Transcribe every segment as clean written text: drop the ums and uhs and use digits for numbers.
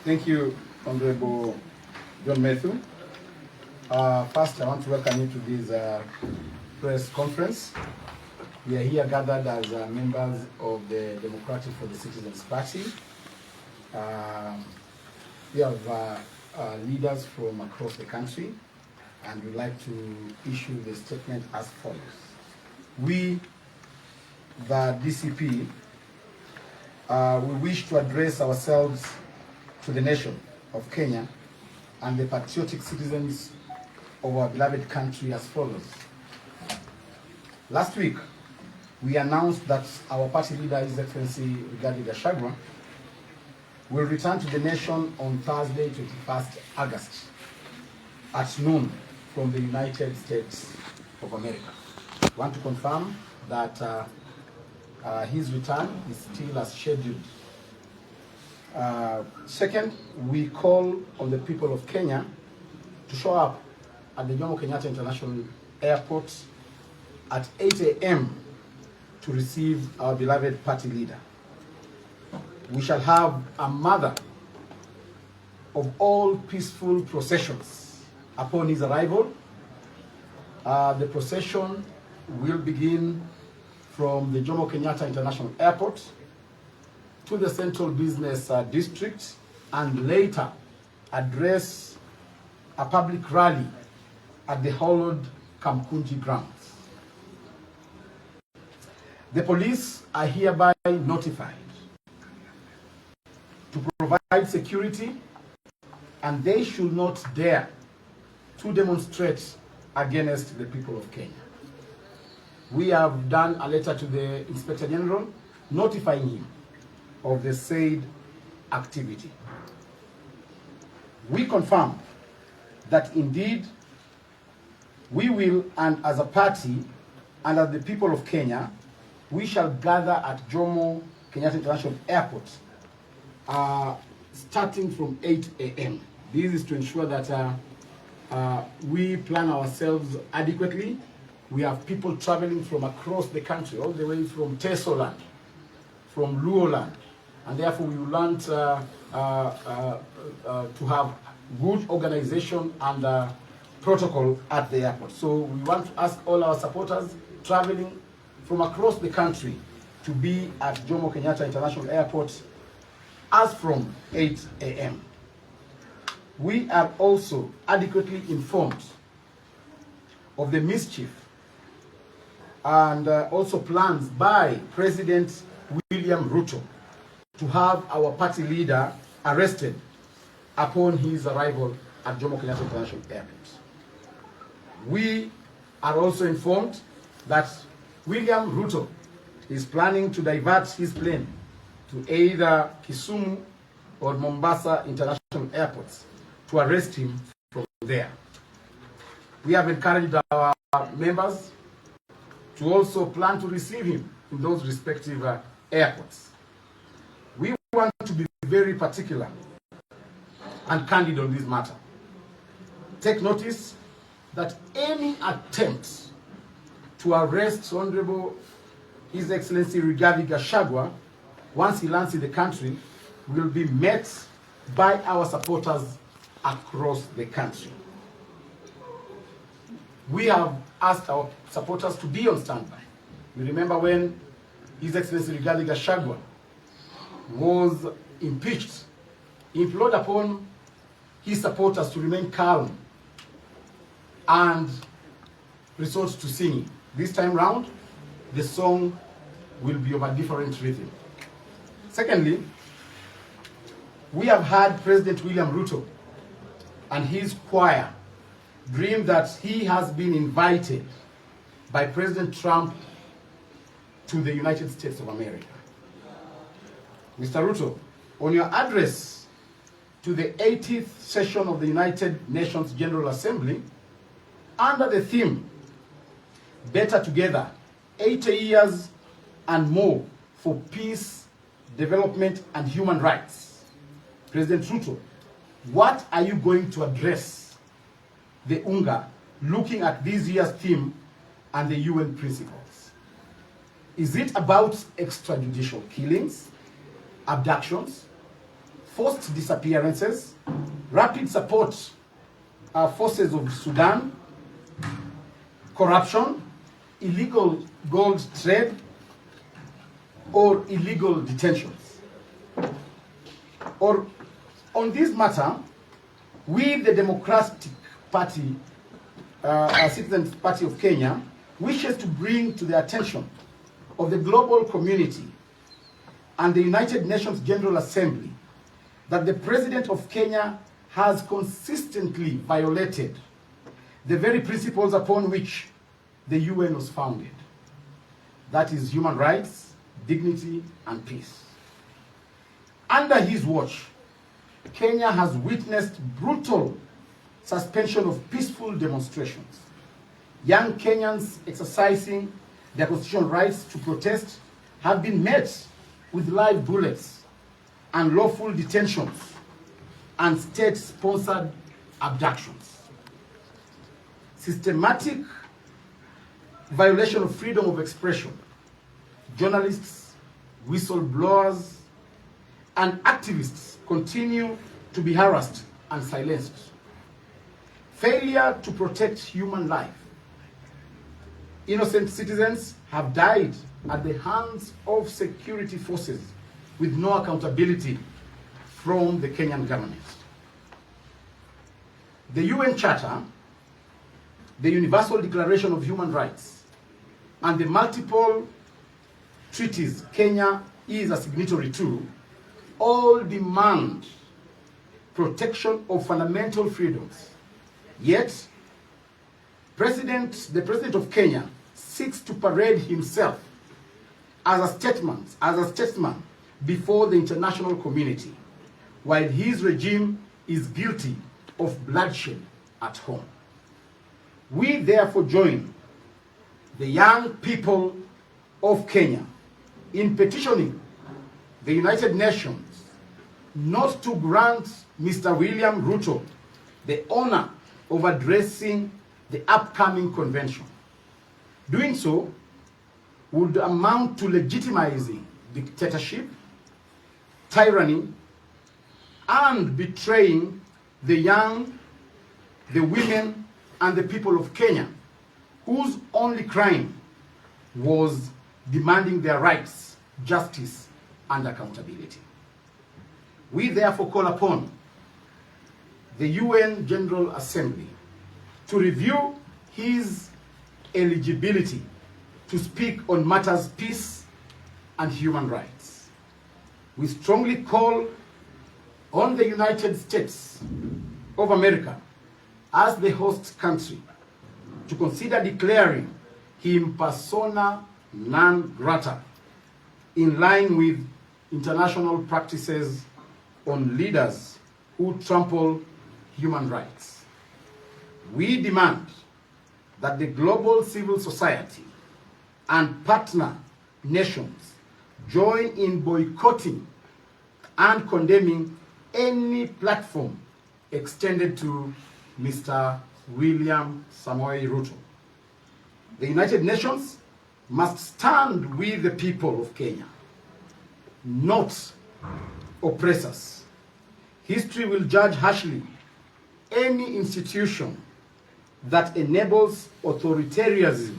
Thank you, Honorable John Matthew. First, I want to welcome you to this press conference. We are here gathered as members of the Democratic for the Citizens Party. We have leaders from across the country, and we'd like to issue the statement as follows. We, the DCP, we wish to address ourselves to the nation of Kenya and the patriotic citizens of our beloved country as follows. Last week, we announced that our party leader, His Excellency Rigathigachagua, will return to the nation on Thursday, 21st August at noon from the United States of America. I want to confirm that his return is still as scheduled. Second, we call on the people of Kenya to show up at the Kenyatta International Airport at 8 a.m. to receive our beloved party leader. We shall have a mother of all peaceful processions upon his arrival. The procession will begin from the Jomo Kenyatta International Airport to the Central Business District and later address a public rally at the hallowed Kamkunji grounds. The police are hereby notified to provide security, and they should not dare to demonstrate against the people of Kenya. We have done a letter to the Inspector General notifying him of the said activity. We confirm that indeed we will, and as a party and as the people of Kenya, we shall gather at Jomo Kenyatta International Airport starting from 8 a.m. This is to ensure that we plan ourselves adequately. We have people traveling from across the country, all the way from Tesoland, from Luoland, and therefore we want to have good organization and protocol at the airport. So we want to ask all our supporters traveling from across the country to be at Jomo Kenyatta International Airport as from 8 a.m. We are also adequately informed of the mischief and also plans by President William Ruto to have our party leader arrested upon his arrival at Jomo Kenyatta International Airport. We are also informed that William Ruto is planning to divert his plane to either Kisumu or Mombasa International Airports to arrest him from there. We have encouraged our members to also plan to receive him in those respective airports. We want to be very particular and candid on this matter. Take notice that any attempt to arrest Honorable His Excellency Rigathigachagua once he lands in the country will be met by our supporters across the country. We have asked our supporters to be on standby. You remember when His Excellency Rigathigachagua was impeached, he implored upon his supporters to remain calm and resort to singing. This time round, the song will be of a different rhythm. Secondly, we have had President William Ruto and his choir dream that he has been invited by President Trump to the United States of America. Mr. Ruto, on your address to the 80th session of the United Nations General Assembly, under the theme, Better Together, 80 years and more for peace, development, and human rights. President Ruto, what are you going to address the UNGA looking at this year's theme and the UN principles? Is it about extrajudicial killings, abductions, forced disappearances, rapid support forces of Sudan, corruption, illegal gold trade, or illegal detentions. Or on this matter, we, the Democratic Party, Citizens Party of Kenya, wishes to bring to the attention of the global community and the United Nations General Assembly that the President of Kenya has consistently violated the very principles upon which the UN was founded. That is human rights, dignity, and peace. Under his watch, Kenya has witnessed brutal suspension of peaceful demonstrations. Young Kenyans exercising their constitutional rights to protest have been met with live bullets, unlawful detentions, and state-sponsored abductions. Systematic violation of freedom of expression. Journalists, whistleblowers, and activists continue to be harassed and silenced. Failure to protect human life. Innocent citizens have died at the hands of security forces with no accountability from the Kenyan government. The UN Charter, the Universal Declaration of Human Rights, and the multiple treaties Kenya is a signatory to all demand protection of fundamental freedoms. Yet, the President of Kenya seeks to parade himself as a statesman before the international community, while his regime is guilty of bloodshed at home. We therefore join the young people of Kenya in petitioning the United Nations not to grant Mr. William Ruto the honor of addressing the upcoming convention. Doing so would amount to legitimizing dictatorship, tyranny, and betraying the young, the women, and the people of Kenya, whose only crime was demanding their rights, justice, and accountability. We therefore call upon the UN General Assembly to review his eligibility to speak on matters peace and human rights. We strongly call on the United States of America as the host country to consider declaring him persona non grata in line with international practices on leaders who trample human rights. We demand that the global civil society and partner nations join in boycotting and condemning any platform extended to Mr. William Samoei Ruto. The United Nations must stand with the people of Kenya, not oppressors. History will judge harshly any institution that enables authoritarianism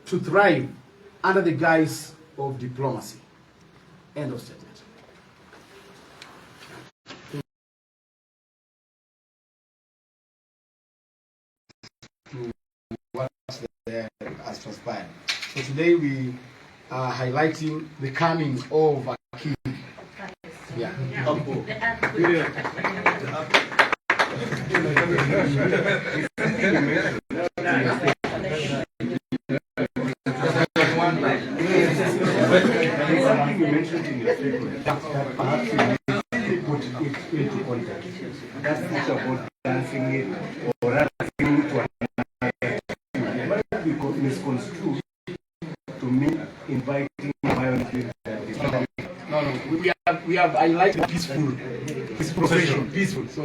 to thrive under the guise of diplomacy. End of statement. What's there as transpired. So today we are highlighting the coming of a king. Yeah. Something you mentioned in your statement, perhaps you put it into context. That's not about dancing it or rather singing to another. But it will be misconstrued to mean inviting violence. No, we have highlighted peaceful. So